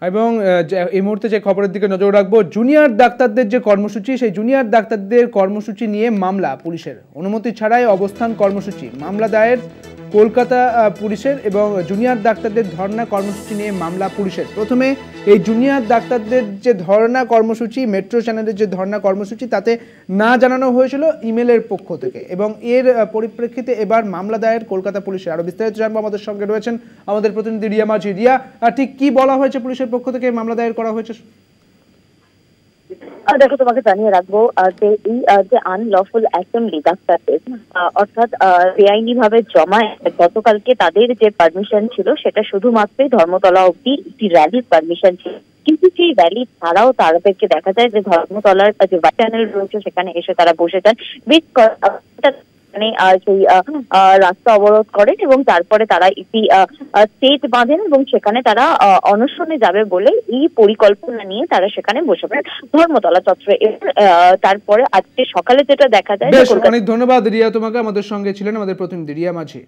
এবং এই মুহূর্তে যে খবরের দিকে নজর রাখবো, জুনিয়র ডাক্তারদের যে কর্মসূচি, সেই জুনিয়র ডাক্তারদের কর্মসূচি নিয়ে মামলা পুলিশের, অনুমতি ছাড়াই অবস্থান কর্মসূচি, মামলা দায়ের কলকাতা পুলিশের এবং জুনিয়র ডাক্তারদের ধর্ণা কর্মসূচি নিয়ে মামলা পুলিশের। প্রথমে এই জুনিয়র ডাক্তারদের যে ধর্ণা কর্মসূচি, মেট্রো চ্যানেলের যে ধর্ণা কর্মসূচি, তাতে না জানানো হয়েছিল ইমেলের পক্ষ থেকে, এবং এর পরিপ্রেক্ষিতে এবার মামলা দায়ের কলকাতা পুলিশের। আরো বিস্তারিত জানবো, আমাদের সঙ্গে রয়েছেন আমাদের প্রতিনিধি রিয়া মাঝি। রিয়া, ঠিক কি বলা হয়েছে পুলিশের পক্ষ থেকে মামলা দায়ের করা হয়েছে? দেখো, তোমাকে জানিয়ে রাখবো যে এই যে আনলফুল অ্যাসেম্বলি ডাক্তারদের, অর্থাৎ বেআইনি ভাবে জমায়, গতকালকে তাদের যে পারমিশন ছিল সেটা শুধুমাত্রই ধর্মতলা অব্দি একটি র্যালির পারমিশন ছিল, কিন্তু সেই র্যালি ছাড়াও তাদেরকে দেখা যায় যে ধর্মতলার যে চ্যানেল রয়েছে সেখানে এসে তারা বসে যান, বেশ সেই রাস্তা অবরোধ করেন এবং তারপরে তারা একটি স্টেজ বাঁধেন এবং সেখানে তারা অনশনে যাবে বলে এই পরিকল্পনা নিয়ে তারা সেখানে বসে পড়েন ধর্মতলা চত্বরে। তারপরে আজকে সকালে যেটা দেখা যায়। অনেক ধন্যবাদ রিয়া তোমাকে, আমাদের সঙ্গে ছিলেন আমাদের প্রতিনিধি রিয়া মাঝি।